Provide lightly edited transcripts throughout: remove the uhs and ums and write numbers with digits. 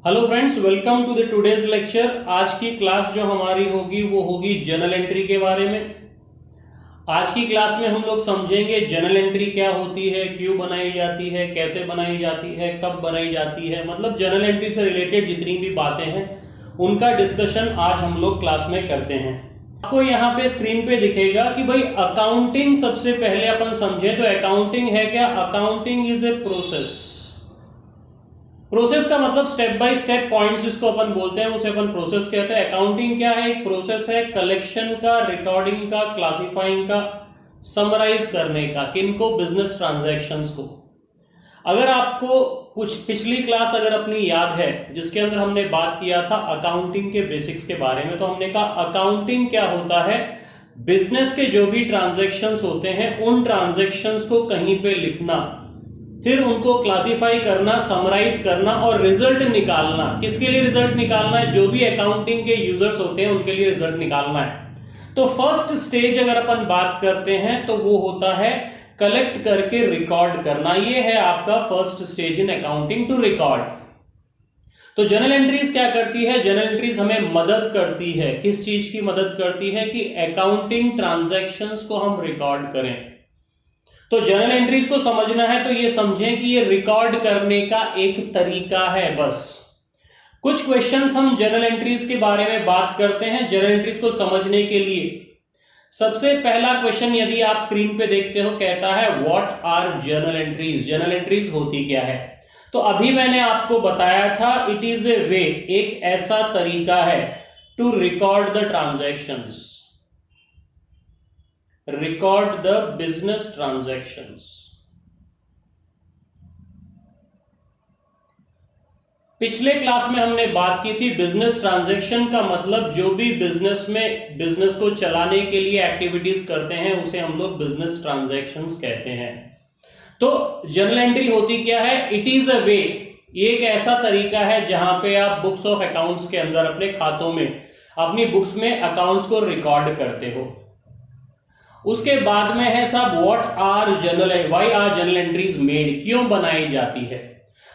Hello friends, welcome to the today's lecture. आज की class जो हमारी होगी वो होगी जर्नल एंट्री के बारे में। आज की क्लास में हम लोग समझेंगे जर्नल एंट्री क्या होती है, क्यों बनाई जाती है, कैसे बनाई जाती है, कब बनाई जाती है, मतलब जर्नल एंट्री से रिलेटेड जितनी भी बातें हैं उनका डिस्कशन आज हम लोग क्लास में करते हैं। आपको यहाँ पे स्क्रीन पे दिखेगा कि भाई अकाउंटिंग सबसे पहले अपन समझे तो अकाउंटिंग है क्या। Accounting is a process. Process का मतलब स्टेप बाय स्टेप पॉइंट्स जिसको अपन बोलते हैं उसे अपन प्रोसेस कहते हैं। अकाउंटिंग क्या है? एक प्रोसेस है कलेक्शन का, रिकॉर्डिंग का, क्लासिफाइंग का, समराइज करने का। किनको? बिजनेस ट्रांजैक्शंस को। अगर आपको कुछ पिछली क्लास अगर अपनी याद है जिसके अंदर हमने बात किया था अकाउंटिंग के बेसिक्स के बारे में, तो हमने कहा अकाउंटिंग क्या होता है, बिजनेस के जो भी ट्रांजैक्शंस होते हैं उन ट्रांजैक्शंस को कहीं पे लिखना, फिर उनको क्लासिफाई करना, समराइज करना और रिजल्ट निकालना। किसके लिए रिजल्ट निकालना है? जो भी अकाउंटिंग के यूजर्स होते हैं उनके लिए रिजल्ट निकालना है। तो फर्स्ट स्टेज अगर अपन बात करते हैं तो वो होता है कलेक्ट करके रिकॉर्ड करना। ये है आपका first stage in accounting, to record. तो जर्नल एंट्रीज क्या करती है? जर्नल एंट्रीज हमें मदद करती है। किस चीज की मदद करती है? कि अकाउंटिंग ट्रांजैक्शंस को हम रिकॉर्ड करें। तो जर्नल एंट्रीज को समझना है तो ये समझें कि ये रिकॉर्ड करने का एक तरीका है बस। कुछ क्वेश्चंस हम जर्नल एंट्रीज के बारे में बात करते हैं जर्नल एंट्रीज को समझने के लिए। सबसे पहला क्वेश्चन यदि आप स्क्रीन पे देखते हो कहता है what are journal entries. Journal entries होती क्या है? तो अभी मैंने आपको बताया था इट इज ए वे, एक ऐसा तरीका है to record the transactions, record the business transactions। पिछले क्लास में हमने बात की थी बिजनेस ट्रांजैक्शन का मतलब जो भी बिजनेस में बिजनेस को चलाने के लिए एक्टिविटीज करते हैं उसे हम लोग बिजनेस ट्रांजैक्शंस कहते हैं। तो जर्नल एंट्री होती क्या है? इट इज अ वे, ये एक ऐसा तरीका है जहां पे आप बुक्स ऑफ अकाउंट्स के अंदर अपने खातों में, अपनी बुक्स में अकाउंट्स को रिकॉर्ड करते हो। उसके बाद में है साहब what are journal, why are journal entries made, क्यों बनाई जाती है।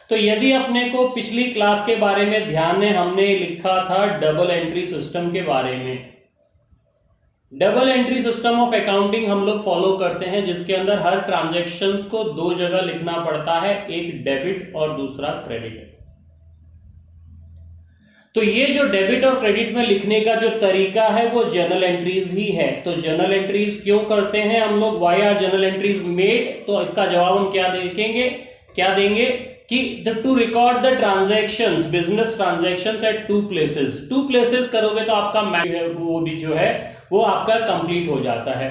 तो यदि अपने को पिछली क्लास के बारे में ध्यान है, हमने लिखा था डबल एंट्री सिस्टम के बारे में। Double entry system of accounting हम लोग फॉलो करते हैं जिसके अंदर हर ट्रांजैक्शंस को दो जगह लिखना पड़ता है, एक डेबिट और दूसरा क्रेडिट। तो ये जो डेबिट और क्रेडिट में लिखने का जो तरीका है वो जर्नल एंट्रीज ही है। तो जर्नल एंट्रीज क्यों करते हैं हम लोग, why are journal entries made? तो इसका जवाब हम क्या देंगे कि to record the transactions, business transactions at two places. Two places करोगे तो आपका वो भी जो है वो आपका कंप्लीट हो जाता है।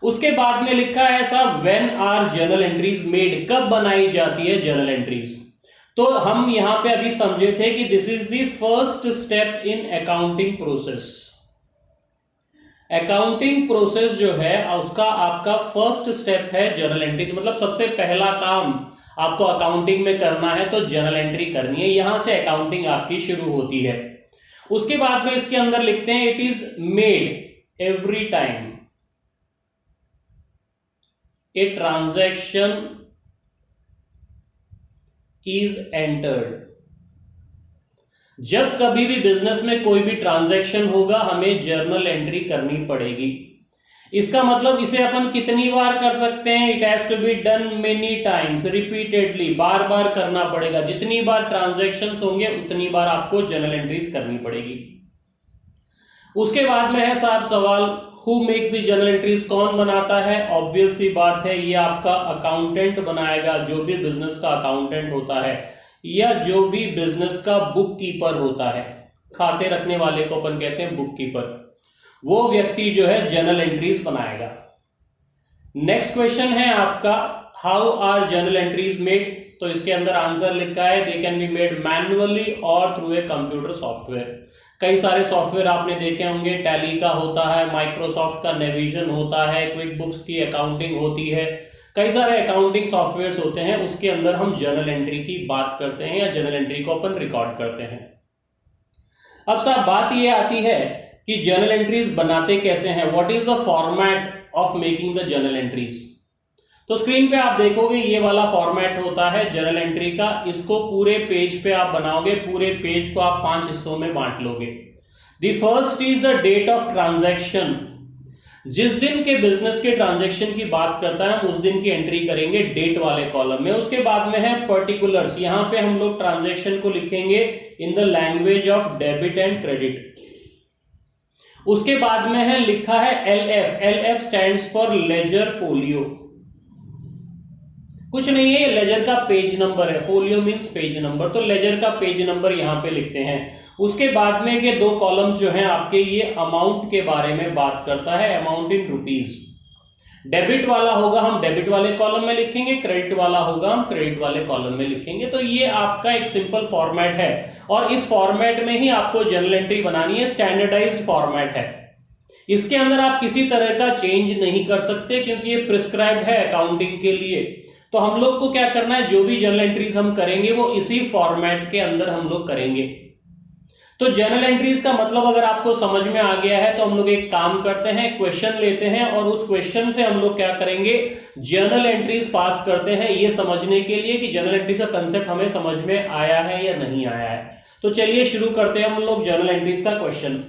उसके बाद में लिखा है साहब when are journal entries made, कब बनाई जाती है जर्नल एंट्रीज। तो हम यहां पे अभी समझे थे कि this is the first step in accounting process. Accounting process जो है उसका आपका फर्स्ट स्टेप है जर्नल एंट्री। मतलब सबसे पहला काम आपको अकाउंटिंग में करना है तो जर्नल एंट्री करनी है, यहां से अकाउंटिंग आपकी शुरू होती है। उसके बाद में इसके अंदर लिखते हैं it is made every time a transaction is entered. जब कभी भी बिजनेस में कोई भी ट्रांजैक्शन होगा हमें जर्नल एंट्री करनी पड़ेगी। इसका मतलब इसे अपन कितनी बार कर सकते हैं? It has to be done many times, repeatedly, बार बार करना पड़ेगा। जितनी बार ट्रांजैक्शंस होंगे उतनी बार आपको जर्नल एंट्रीज करनी पड़ेगी। उसके बाद में है साहब सवाल who makes the journal entries, कौन बनाता है? ऑब्वियस सी बात है ये आपका अकाउंटेंट बनाएगा, जो भी बिजनेस का अकाउंटेंट होता है या जो भी बिजनेस का बुक कीपर होता है, खाते रखने वाले को अपन कहते हैं बुक कीपर, वो व्यक्ति जो है जर्नल एंट्रीज बनाएगा। नेक्स्ट क्वेश्चन है आपका how are journal entries made. तो इसके अंदर आंसर लिखा है they can be made manually और थ्रू ए कंप्यूटर सॉफ्टवेयर। कई सारे सॉफ्टवेयर आपने देखे होंगे, टैली का होता है, माइक्रोसॉफ्ट का नेविजन होता है, क्विक बुक्स की अकाउंटिंग होती है, कई सारे अकाउंटिंग सॉफ्टवेयर्स होते हैं, उसके अंदर हम जर्नल एंट्री की बात करते हैं या जर्नल एंट्री को अपन रिकॉर्ड करते हैं। अब साहब बात ये आती है कि जर्नल एंट्रीज बनाते कैसे हैं, what is the format of making the journal entries. तो स्क्रीन पे आप देखोगे ये वाला फॉर्मेट होता है जर्नल एंट्री का। इसको पूरे पेज पे आप बनाओगे, पूरे पेज को आप 5 हिस्सों में बांट लोगे। The first is the date of transaction. जिस दिन के बिजनेस के ट्रांजैक्शन की बात करता है हम उस दिन की एंट्री करेंगे डेट वाले कॉलम में। उसके बाद में है पर्टिकुलर्स, यहां पे हम लोग ट्रांजैक्शन को लिखेंगे in the language of debit and credit. उसके बाद में है लिखा है LF। LF stands for ledger folio. कुछ नहीं है, ये लेजर का पेज नंबर है, फोलियो मींस पेज नंबर, तो लेजर का पेज नंबर यहां पे लिखते हैं। उसके बाद में के 2 कॉलम्स जो हैं आपके, ये अमाउंट के बारे में बात करता है, अमाउंट इन रुपीज। डेबिट वाला होगा हम डेबिट वाले कॉलम में लिखेंगे, क्रेडिट वाला होगा हम क्रेडिट वाले कॉलम में लिखेंगे। तो ये आपका एक सिंपल फॉर्मेट है और इस फॉर्मेट में ही आपको जर्नल एंट्री बनानी है, स्टैंडर्डाइज्ड फॉर्मेट है। इसके अंदर आप किसी तरह का चेंज नहीं कर सकते क्योंकि ये प्रिस्क्राइब्ड है अकाउंटिंग के लिए। तो हम लोग को क्या करना है, जो भी जर्नल एंट्रीज हम करेंगे वो इसी फॉर्मेट के अंदर हम लोग करेंगे। तो जर्नल एंट्रीज का मतलब अगर आपको समझ में आ गया है तो हम लोग एक काम करते हैं, क्वेश्चन लेते हैं और उस क्वेश्चन से हम लोग क्या करेंगे, जर्नल एंट्रीज पास करते हैं, ये समझने के लिए कि जर्नल एंट्रीज का कंसेप्ट हमें समझ में आया है या नहीं आया है। तो चलिए शुरू करते हैं हम लोग जर्नल एंट्रीज का क्वेश्चन।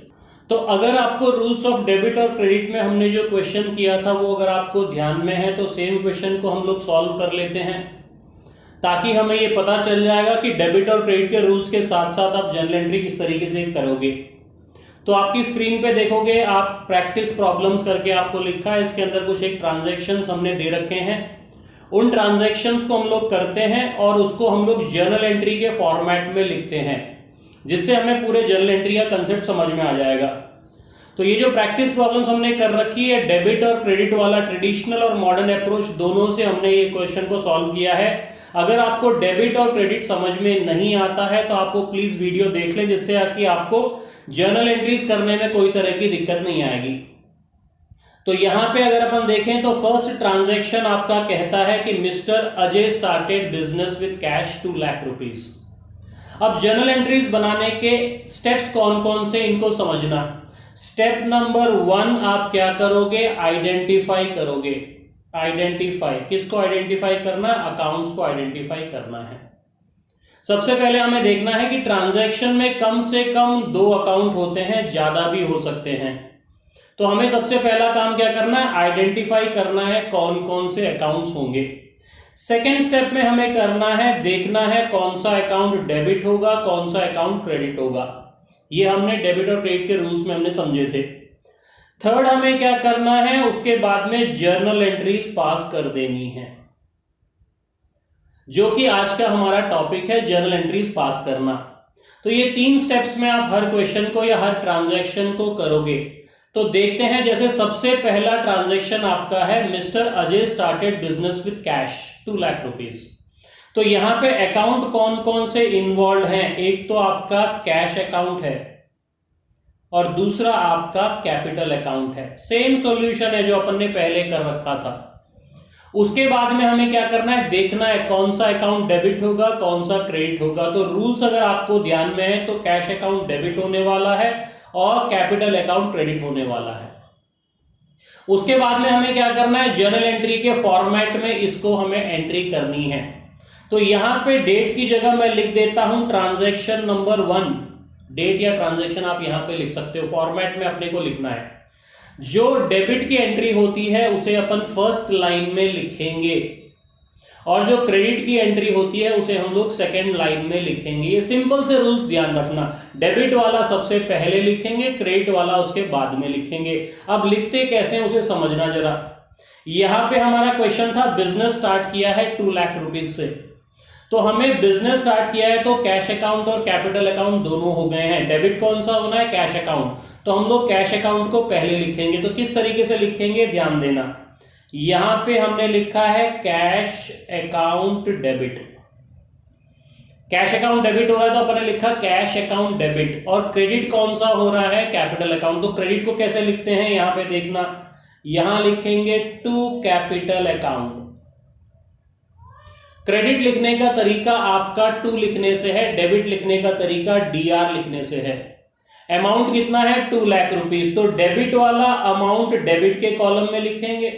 तो अगर आपको रूल्स ऑफ डेबिट और क्रेडिट में हमने जो क्वेश्चन किया था वो अगर आपको ध्यान में है तो सेम क्वेश्चन को हम लोग सॉल्व कर लेते हैं, ताकि हमें ये पता चल जाएगा कि डेबिट और क्रेडिट के रूल्स के साथ साथ आप जर्नल एंट्री किस तरीके से करोगे। तो आपकी स्क्रीन पे देखोगे आप प्रैक्टिस प्रॉब्लम्स करके आपको लिखा है, इसके अंदर कुछ एक ट्रांजैक्शंस हमने दे रखे हैं, उन ट्रांजैक्शंस को हम लोग करते हैं और उसको हम लोग जर्नल एंट्री के फॉर्मेट में लिखते हैं, जिससे हमें पूरे जर्नल एंट्री का कंसेप्ट समझ में आ जाएगा। तो ये जो प्रैक्टिस प्रॉब्लम्स हमने कर रखी है, डेबिट और क्रेडिट वाला ट्रेडिशनल और मॉडर्न अप्रोच दोनों से हमने ये क्वेश्चन को सॉल्व किया है। अगर आपको डेबिट और क्रेडिट समझ में नहीं आता है तो आपको प्लीज वीडियो देख लें, जिससे कि आपको जर्नल एंट्रीज करने में कोई तरह की दिक्कत नहीं आएगी। तो यहां पे अगर अपन देखें तो फर्स्ट ट्रांजैक्शन आपका कहता है कि mister Ajay started business with cash 2 lakh rupees. अब जर्नल एंट्रीज बनाने के स्टेप्स कौन कौन से, इनको समझना। स्टेप नंबर 1 आप क्या करोगे, आइडेंटिफाई करोगे। आइडेंटिफाई, किसको आइडेंटिफाई करना है, अकाउंट्स को आइडेंटिफाई करना है। सबसे पहले हमें देखना है कि ट्रांजैक्शन में कम से कम 2 अकाउंट होते हैं, ज्यादा भी हो सकते हैं। तो हमें सबसे पहला काम क्या करना है, आइडेंटिफाई करना है कौन कौन से अकाउंट्स होंगे। सेकेंड स्टेप में हमें करना है, देखना है कौन सा अकाउंट डेबिट होगा, कौन सा अकाउंट क्रेडिट होगा। ये हमने डेबिट और क्रेडिट के रूल्स में हमने समझे थे। थर्ड हमें क्या करना है, उसके बाद में जर्नल एंट्रीज पास कर देनी है, जो कि आज का हमारा टॉपिक है, जर्नल एंट्रीज पास करना। तो ये 3 स्टेप्स में आप हर क्वेश्चन को या हर ट्रांजैक्शन को करोगे। तो देखते हैं, जैसे सबसे पहला ट्रांजैक्शन आपका है, mister Ajay started business with cash 2 lakh rupees. तो यहां पे अकाउंट कौन कौन से इन्वॉल्व हैं, एक तो आपका कैश अकाउंट है और दूसरा आपका कैपिटल अकाउंट है। सेम सॉल्यूशन है जो अपन ने पहले कर रखा था। उसके बाद में हमें क्या करना है, देखना है कौन सा अकाउंट डेबिट होगा, कौन सा क्रेडिट होगा। तो रूल्स अगर आपको ध्यान में है तो कैश अकाउंट डेबिट होने वाला है और कैपिटल अकाउंट क्रेडिट होने वाला है। उसके बाद में हमें क्या करना है, जर्नल एंट्री के फॉर्मेट में इसको हमें एंट्री करनी है। तो यहां पे डेट की जगह मैं लिख देता हूं ट्रांजैक्शन नंबर 1। डेट या ट्रांजैक्शन आप यहां पे लिख सकते हो, फॉर्मेट में अपने को लिखना है। जो डेबिट की एंट्री होती है उसे अपन फर्स्ट लाइन में लिखेंगे और जो क्रेडिट की एंट्री होती है उसे हम लोग सेकेंड लाइन में लिखेंगे। ये सिंपल से रूल्स ध्यान रखना, डेबिट वाला सबसे पहले लिखेंगे, क्रेडिट वाला उसके बाद में लिखेंगे। अब लिखते कैसे उसे समझना जरा। यहां पे हमारा क्वेश्चन था, बिजनेस स्टार्ट किया है 2 लाख रुपीज से। तो हमें बिजनेस स्टार्ट किया है तो कैश अकाउंट और कैपिटल अकाउंट दोनों हो गए हैं। डेबिट कौन सा होना है, कैश अकाउंट। तो हम लोग कैश अकाउंट को पहले लिखेंगे। तो किस तरीके से लिखेंगे, ध्यान देना। यहां पे हमने लिखा है cash account debit. Cash account debit हो रहा है तो अपने लिखा कैश अकाउंट डेबिट। और क्रेडिट कौन सा हो रहा है, कैपिटल अकाउंट। तो क्रेडिट को कैसे लिखते हैं, यहां पे देखना, यहां लिखेंगे टू कैपिटल अकाउंट। क्रेडिट लिखने का तरीका आपका टू लिखने से है, डेबिट लिखने का तरीका DR लिखने से है। अमाउंट कितना है, 2 लाख रुपीज। तो डेबिट वाला अमाउंट डेबिट के कॉलम में लिखेंगे,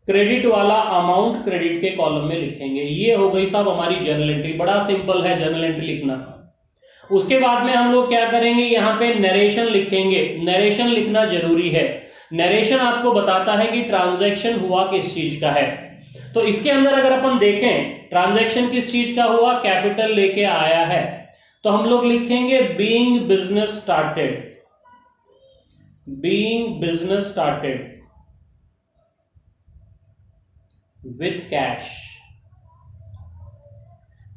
क्रेडिट वाला अमाउंट क्रेडिट के कॉलम में लिखेंगे। ये हो गई साहब हमारी जर्नल एंट्री। बड़ा सिंपल है जर्नल एंट्री लिखना। उसके बाद में हम लोग क्या करेंगे, यहां पे नरेशन लिखेंगे। नरेशन लिखना जरूरी है। नरेशन आपको बताता है कि ट्रांजैक्शन हुआ किस चीज का है। तो इसके अंदर अगर अपन देखें ट्रांजैक्शन किस चीज का हुआ, कैपिटल लेके आया है, तो हम लोग लिखेंगे being business started, being business started with cash.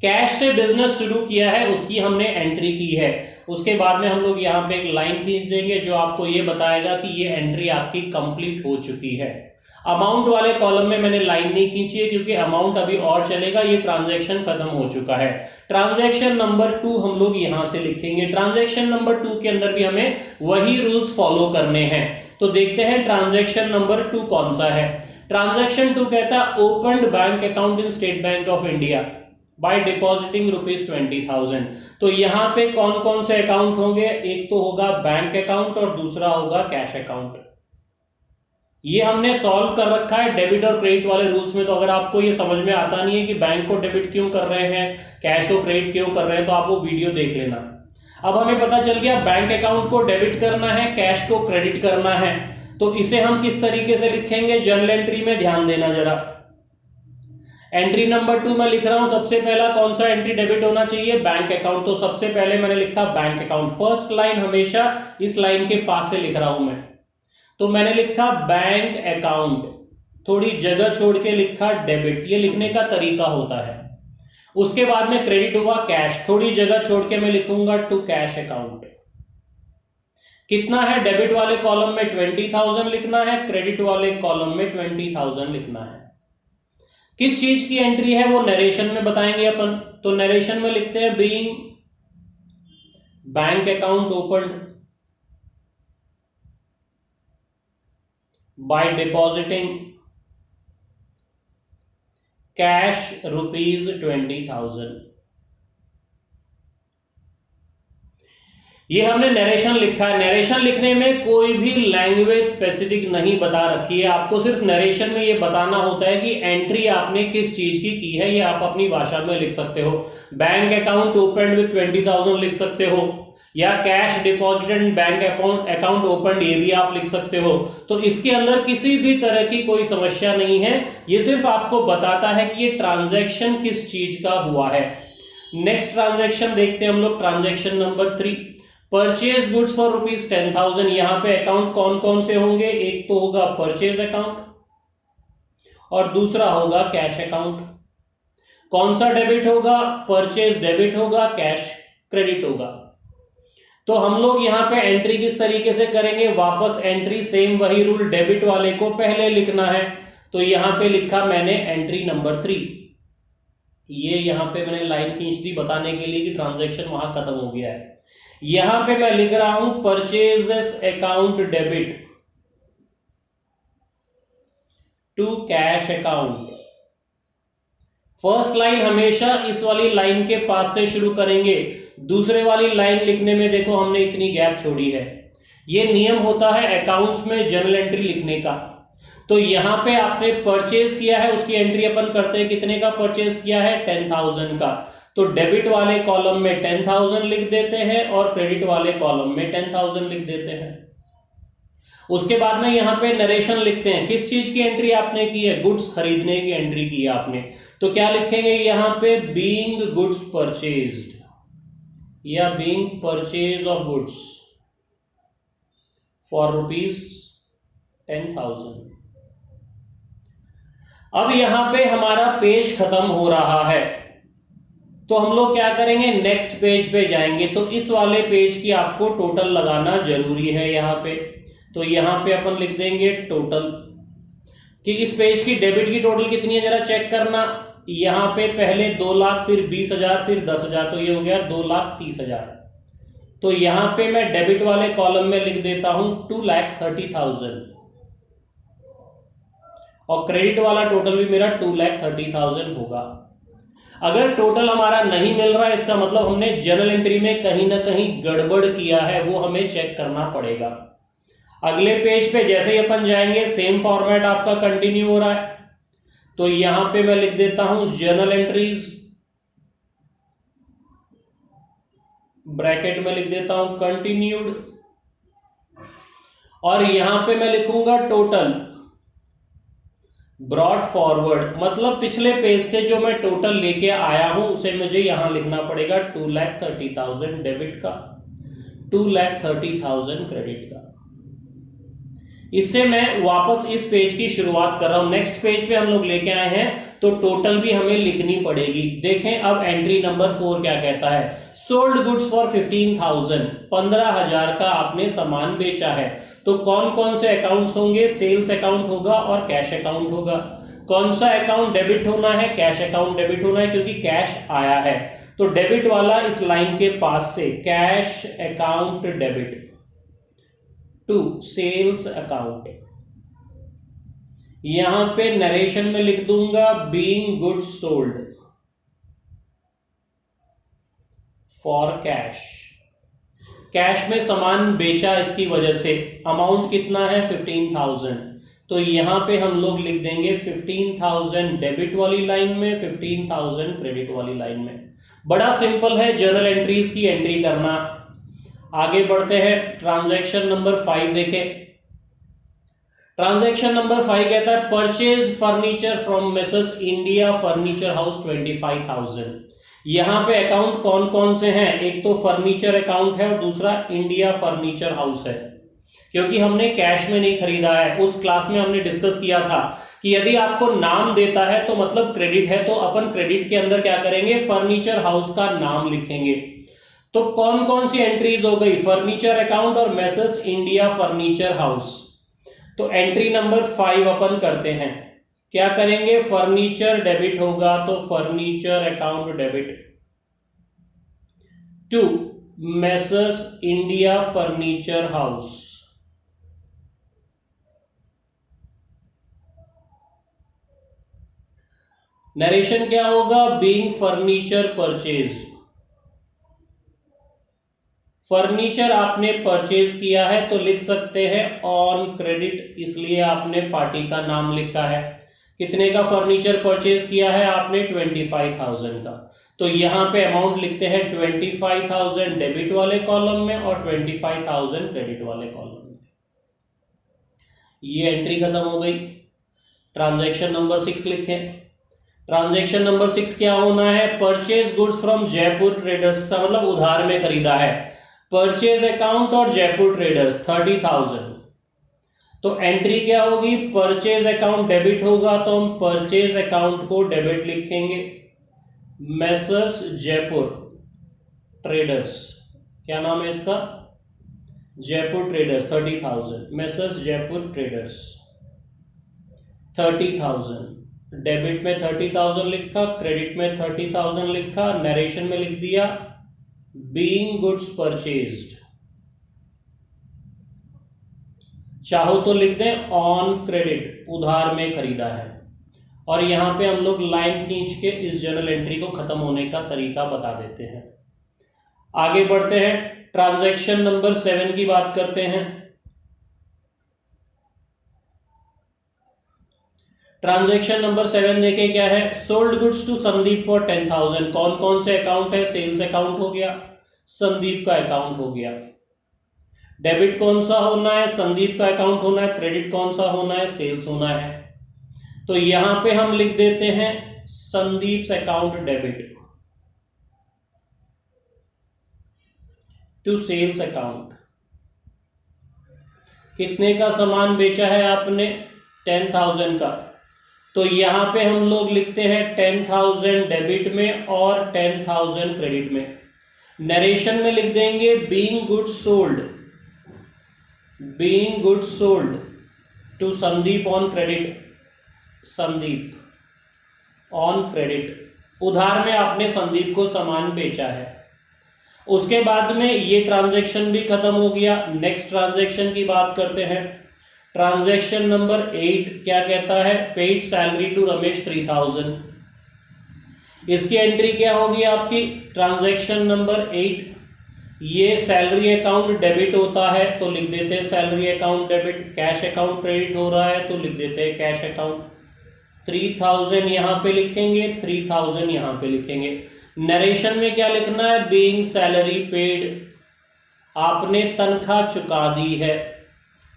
Cash से बिजनेस शुरू किया है, उसकी हमने एंट्री की है। उसके बाद में हम लोग यहां पे एक लाइन खींच देंगे जो आपको ये बताएगा कि ये एंट्री आपकी कंप्लीट हो चुकी है। अमाउंट वाले कॉलम में मैंने लाइन नहीं खींची है क्योंकि अमाउंट अभी और चलेगा, ये ट्रांजैक्शन खत्म हो चुका है। ट्रांजैक्शन नंबर 2 हम लोग यहां से लिखेंगे। ट्रांजैक्शन नंबर 2 के अंदर भी हमें वही रूल्स फॉलो करने हैं। तो देखते हैं ट्रांजैक्शन नंबर 2 कौन सा है। ट्रांजैक्शन 2 कहता है opened bank account in state bank of India by depositing ₹20,000। तो यहां पे कौन कौन से अकाउंट होंगे, एक तो होगा बैंक अकाउंट और दूसरा होगा कैश अकाउंट। ये हमने सॉल्व कर रखा है डेबिट और क्रेडिट वाले रूल्स में। तो अगर आपको ये समझ में आता नहीं है कि बैंक को डेबिट क्यों कर रहे हैं, कैश को क्रेडिट क्यों कर रहे हैं, तो आप वो वीडियो देख लेना। अब हमें पता चल गया बैंक अकाउंट को डेबिट करना है, कैश को क्रेडिट करना है। तो इसे हम किस तरीके से लिखेंगे जर्नल एंट्री में, ध्यान देना जरा। एंट्री नंबर 2 मैं लिख रहा हूं। सबसे पहला कौन सा एंट्री डेबिट होना चाहिए, बैंक अकाउंट। तो सबसे पहले मैंने लिखा बैंक अकाउंट। फर्स्ट लाइन हमेशा इस लाइन के पास से लिख रहा हूं मैं। तो मैंने लिखा बैंक अकाउंट, थोड़ी जगह छोड़ के लिखा डेबिट। ये लिखने का तरीका होता है। उसके बाद में क्रेडिट होगा कैश, थोड़ी जगह छोड़ के मैं लिखूंगा टू कैश अकाउंट। कितना है डेबिट वाले कॉलम में 20,000 लिखना है, क्रेडिट वाले कॉलम में 20,000 लिखना है। किस चीज की एंट्री है वो नरेशन में बताएंगे अपन। तो नरेशन में लिखते हैं being bank account opened by depositing cash ₹20,000। ये हमने नरेशन लिखा है। नरेशन लिखने में कोई भी लैंग्वेज स्पेसिफिक नहीं बता रखी है। आपको सिर्फ नरेशन में ये बताना होता है कि एंट्री आपने किस चीज की है। ये आप अपनी भाषा में लिख सकते हो। बैंक अकाउंट ओपन्ड विद 20,000 लिख सकते हो, या cash deposited bank account opened, ये भी आप लिख सकते हो। तो इसके अंदर किसी भी तरह की कोई समस्या नहीं है। ये सिर्फ आपको बताता है कि ये ट्रांजैक्शन किस चीज का हुआ है। नेक्स्ट ट्रांजैक्शन देखते हैं हम लोग, transaction number 3, purchase goods for ₹10,000। यहां पे अकाउंट कौन कौन से होंगे, एक तो होगा परचेज अकाउंट और दूसरा होगा कैश अकाउंट। कौन सा डेबिट होगा, परचेज डेबिट होगा, कैश क्रेडिट होगा। तो हम लोग यहां पे एंट्री किस तरीके से करेंगे, वापस एंट्री सेम वही रूल, डेबिट वाले को पहले लिखना है। तो यहां पे लिखा मैंने एंट्री नंबर 3। ये यहां पे मैंने लाइन खींच दी बताने के लिए कि ट्रांजैक्शन वहां खत्म हो गया है। यहां पे मैं लिख रहा हूं purchases account debit to cash account. First line हमेशा इस वाली लाइन के पास से शुरू करेंगे। दूसरे वाली लाइन लिखने में देखो हमने इतनी गैप छोड़ी है। ये नियम होता है अकाउंट्स में जर्नल एंट्री लिखने का। तो यहां पे आपने परचेज किया है, उसकी एंट्री अपन करते हैं, कितने का परचेज किया है, 10,000 का। तो डेबिट वाले कॉलम में 10,000 लिख देते हैं और क्रेडिट वाले कॉलम में 10,000 लिख देते हैं। उसके बाद में यहां पे नरेशन लिखते हैं, किस चीज की एंट्री आपने की है, गुड्स खरीदने की एंट्री की है आपने। तो क्या लिखेंगे यहां पे, बीइंग गुड्स परचेज्ड या being purchase of goods for ₹10,000। अब यहां पे हमारा पेज खत्म हो रहा है। तो हम लोग क्या करेंगे, नेक्स्ट पेज पे जाएंगे। तो इस वाले पेज की आपको टोटल लगाना जरूरी है यहां पे। तो यहां पे अपन लिख देंगे टोटल, कि इस पेज की डेबिट की टोटल कितनी है जरा चेक करना। यहां पे पहले 2 लाख, फिर 20,000, फिर 10,000, तो ये हो गया 2,30,000। तो यहां पे मैं डेबिट वाले कॉलम में लिख देता हूं 2,30,000 और क्रेडिट वाला टोटल भी मेरा 2,30,000 होगा। अगर टोटल हमारा नहीं मिल रहा है, इसका मतलब हमने जर्नल एंट्री में कहीं ना कहीं गड़बड़ किया है, वो हमें चेक करना पड़ेगा। अगले पेज पे जैसे ही अपन जाएंगे सेम फॉर्मेट आपका कंटिन्यू हो रहा है। तो यहां पे मैं लिख देता हूं जर्नल एंट्रीज, ब्रैकेट में लिख देता हूं कंटिन्यूड, और यहां पे मैं लिखूंगा टोटल ब्रॉट फॉरवर्ड, मतलब पिछले पेज से जो मैं टोटल लेके आया हूं उसे मुझे यहां लिखना पड़ेगा 2,30,000 डेबिट का, 2,30,000 क्रेडिट का। इससे मैं वापस इस पेज की शुरुआत कर रहा हूं। नेक्स्ट पेज पे हम लोग लेके आए हैं तो टोटल भी हमें लिखनी पड़ेगी। देखें अब एंट्री नंबर 4 क्या कहता है, सोल्ड गुड्स फॉर 15,000, 15,000 का आपने सामान बेचा है। तो कौन कौन से अकाउंट्स होंगे, सेल्स अकाउंट होगा और कैश अकाउंट होगा। कौन सा अकाउंट डेबिट होना है, कैश अकाउंट डेबिट होना है, क्योंकि कैश आया है। तो डेबिट वाला इस लाइन के पास से cash account debit to sales account. यहां पे नरेशन में लिख दूंगा being goods sold for cash, cash में सामान बेचा इसकी वजह से। अमाउंट कितना है 15,000, तो यहां पे हम लोग लिख देंगे 15,000 डेबिट वाली लाइन में, 15,000 क्रेडिट वाली लाइन में। बड़ा सिंपल है जर्नल एंट्रीज की एंट्री करना। आगे बढ़ते हैं, ट्रांजैक्शन नंबर 5 देखें। ट्रांजैक्शन नंबर 5 कहता है purchase furniture from messrs India furniture house 25,000। यहां पे अकाउंट कौन कौन से हैं, एक तो फर्नीचर अकाउंट है और दूसरा इंडिया फर्नीचर हाउस है, क्योंकि हमने कैश में नहीं खरीदा है। उस क्लास में हमने डिस्कस किया था कि यदि आपको नाम देता है तो मतलब क्रेडिट है, तो अपन क्रेडिट के अंदर क्या करेंगे, फर्नीचर हाउस का नाम लिखेंगे। तो कौन कौन सी एंट्रीज हो गई, फर्नीचर अकाउंट और मेसर्स इंडिया फर्नीचर हाउस। तो एंट्री नंबर 5 अपन करते हैं, क्या करेंगे, फर्नीचर डेबिट होगा तो furniture account debit to messrs India furniture house. Narration क्या होगा, बीइंग फर्नीचर परचेज्ड, फर्नीचर आपने परचेज किया है तो लिख सकते हैं ऑन क्रेडिट, इसलिए आपने पार्टी का नाम लिखा है। कितने का फर्नीचर परचेज किया है आपने, 25,000 का। तो यहां पे अमाउंट लिखते हैं 25,000 डेबिट वाले कॉलम में और 25,000 क्रेडिट वाले कॉलम में। ये एंट्री खत्म हो गई। ट्रांजैक्शन नंबर 6 लिखें। ट्रांजैक्शन नंबर 6 क्या होना है, purchase goods from Jaipur traders, का मतलब उधार में खरीदा है। परचेज अकाउंट और जयपुर ट्रेडर्स 30,000। तो एंट्री क्या होगी, परचेज अकाउंट डेबिट होगा तो हम परचेज अकाउंट को डेबिट लिखेंगे। मेसर्स जयपुर ट्रेडर्स, क्या नाम है इसका, Jaipur traders 30,000, messrs Jaipur traders 30,000। Debit में 30,000 लिखा, क्रेडिट में 30,000 लिखा, नरेशन में लिख दिया बीइंग गुड्स परचेज्ड। चाहो तो लिख दें ऑन क्रेडिट, उधार में खरीदा है। और यहां पे हम लोग लाइन खींच के इस जर्नल एंट्री को खत्म होने का तरीका बता देते हैं। आगे बढ़ते हैं, ट्रांजैक्शन नंबर 7 की बात करते हैं। ट्रांजैक्शन नंबर 7 देखे क्या है, sold goods to Sandeep for 10,000। कौन कौन से अकाउंट है, सेल्स अकाउंट हो गया, संदीप का अकाउंट हो गया। डेबिट कौन सा होना है, संदीप का अकाउंट होना है। क्रेडिट कौन सा होना है, सेल्स होना है। तो यहां पे हम लिख देते हैं Sandeep's account debit to sales account. कितने का सामान बेचा है आपने, 10,000 का। तो यहां पे हम लोग लिखते हैं 10,000 डेबिट में और 10,000 क्रेडिट में। नरेशन में लिख देंगे being goods sold, being goods sold to Sandeep on credit, Sandeep on credit, उधार में आपने संदीप को सामान बेचा है। उसके बाद में ये ट्रांजैक्शन भी खत्म हो गया। नेक्स्ट ट्रांजैक्शन की बात करते हैं। ट्रांजैक्शन नंबर 8 क्या कहता है, पेड सैलरी टू रमेश 3,000। इसकी एंट्री क्या होगी आपकी, ट्रांजैक्शन नंबर 8। ये सैलरी अकाउंट डेबिट होता है तो लिख देते हैं salary account debit. Cash account credit हो रहा है तो लिख देते हैं कैश अकाउंट। 3000 यहां पे लिखेंगे, 3000 यहां पे लिखेंगे। नरेशन में क्या लिखना है? बीइंग सैलरी पेड, आपने तनख्वाह चुका दी है।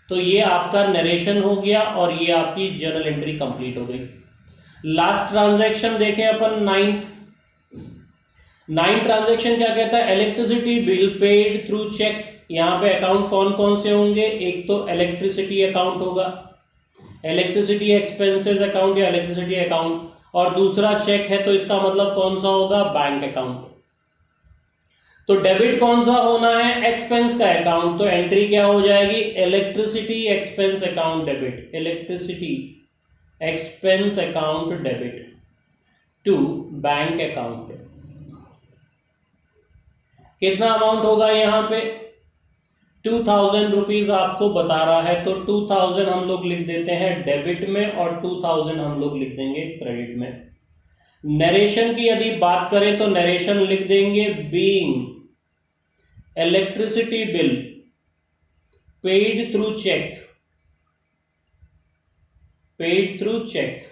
तो ये आपका नरेशन हो गया और ये आपकी जर्नल एंट्री कंप्लीट हो गई। लास्ट ट्रांजैक्शन देखें अपन, नाइन्थ ट्रांजैक्शन क्या कहता है? Electricity bill paid through cheque. यहां पे अकाउंट कौन कौन से होंगे? एक तो इलेक्ट्रिसिटी अकाउंट होगा, इलेक्ट्रिसिटी एक्सपेंसेस अकाउंट या इलेक्ट्रिसिटी अकाउंट, और दूसरा चेक है तो इसका मतलब कौन सा होगा? Bank account. तो डेबिट कौन सा होना है? एक्सपेंस का अकाउंट। तो एंट्री क्या हो जाएगी? Electricity expense account debit, electricity expense account debit to bank account. कितना अमाउंट होगा यहां पे? 2000 रुपीज आपको बता रहा है, तो 2000 हम लोग लिख देते हैं डेबिट में और 2000 हम लोग लिख देंगे क्रेडिट में। नरेशन की यदि बात करें तो नरेशन लिख देंगे being electricity bill paid through cheque, paid through cheque.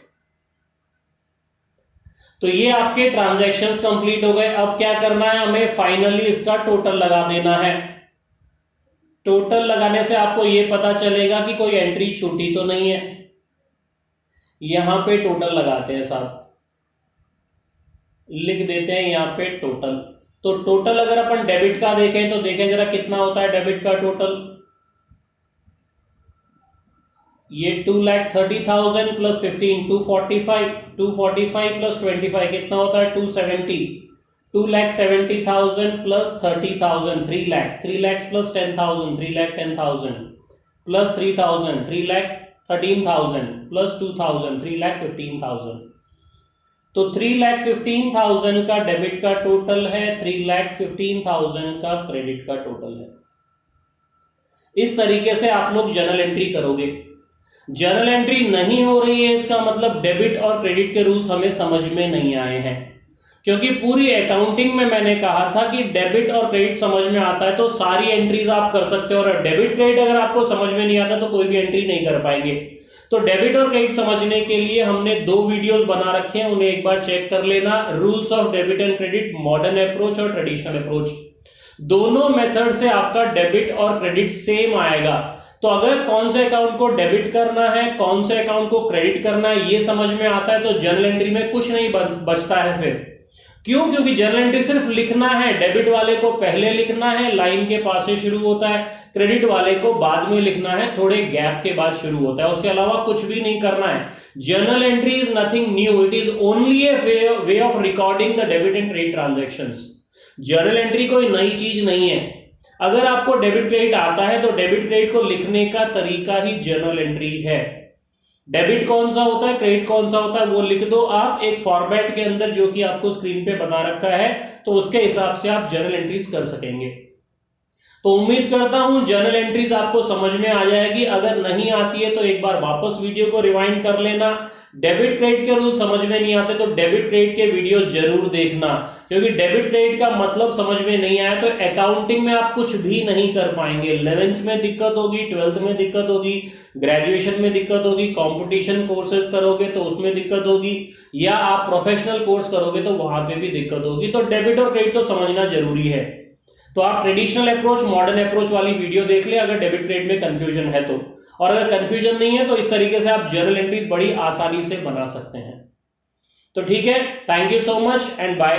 तो ये आपके ट्रांजैक्शंस कंप्लीट हो गए। अब क्या करना है हमें? फाइनली इसका टोटल लगा देना है। टोटल लगाने से आपको ये पता चलेगा कि कोई एंट्री छूटी तो नहीं है। यहां पे टोटल लगाते हैं साहब, लिख देते हैं यहां पे टोटल। तो टोटल अगर अपन डेबिट का देखें तो देखें जरा कितना होता है डेबिट का टोटल। ये 2,30,000 प्लस 15 245, 245 प्लस 25 कितना होता है? 270, 2,70,000 plus 30,000 3 lakh, 3 lakh plus 10,000 3,10,000 plus 3,000 3,13,000 plus 2,000 3,15,000। तो 3,15,000 का डेबिट का टोटल है, 3,15,000 का क्रेडिट का टोटल है। इस तरीके से आप लोग जर्नल एंट्री करोगे। जर्नल एंट्री नहीं हो रही है इसका मतलब डेबिट और क्रेडिट के रूल्स हमें समझ में नहीं आए हैं, क्योंकि पूरी अकाउंटिंग में मैंने कहा था कि डेबिट और क्रेडिट समझ में आता है तो सारी एंट्रीज आप कर सकते हो, और डेबिट क्रेडिट अगर आपको समझ में नहीं आता तो कोई भी एंट्री नहीं कर पाएंगे। तो डेबिट और क्रेडिट समझने के लिए हमने 2 वीडियोस बना रखे हैं, उन्हें एक बार चेक कर लेना। Rules of debit and credit, modern approach और ट्रेडिशनल अप्रोच। दोनों मेथड से आपका डेबिट और क्रेडिट सेम आएगा। तो अगर कौन से अकाउंट को डेबिट करना है, कौन से अकाउंट को क्रेडिट करना है, ये समझ में आता है तो जर्नल एंट्री में कुछ नहीं बचता है फिर। क्यों? क्योंकि जर्नल एंट्री सिर्फ लिखना है। डेबिट वाले को पहले लिखना है, लाइन के पास से शुरू होता है। क्रेडिट वाले को बाद में लिखना है, थोड़े गैप के बाद शुरू होता है। उसके अलावा कुछ भी नहीं करना है। Journal entry is nothing new, it is only A way of recording the debit and credit transactions. Journal entry कोई नई चीज नहीं है। अगर आपको डेबिट क्रेडिट आता है तो डेबिट क्रेडिट को लिखने का तरीका ही जर्नल एंट्री है। डेबिट कौन सा होता है, क्रेडिट कौन सा होता है, वो लिख दो आप एक फॉर्मेट के अंदर जो कि आपको स्क्रीन पे बता रखा है, तो उसके हिसाब से आप जर्नल एंट्रीज कर सकेंगे। तो उम्मीद करता हूं जर्नल एंट्रीज आपको समझ में आ जाएगी। अगर नहीं आती है तो एक बार वापस वीडियो को रिवाइंड कर लेना। डेबिट क्रेडिट के रूल समझ में नहीं आते तो डेबिट क्रेडिट के वीडियोस जरूर देखना, क्योंकि डेबिट क्रेडिट का मतलब समझ में नहीं आया तो अकाउंटिंग में आप कुछ भी नहीं कर पाएंगे। 11th में दिक्कत होगी, 12th में दिक्कत होगी, ग्रेजुएशन में दिक्कत होगी, कंपटीशन कोर्सेज करोगे तो उसमें दिक्कत होगी, या आप प्रोफेशनल कोर्स करोगे तो वहां पे भी दिक्कत होगी। तो डेबिट और क्रेडिट तो समझना जरूरी है। तो आप ट्रेडिशनल अप्रोच, मॉडर्न अप्रोच वाली वीडियो देख ले अगर डेबिट क्रेडिट में कंफ्यूजन है तो, और अगर कंफ्यूजन नहीं है तो इस तरीके से आप जर्नल एंट्रीज बड़ी आसानी से बना सकते हैं। तो ठीक है, thank you so much and bye.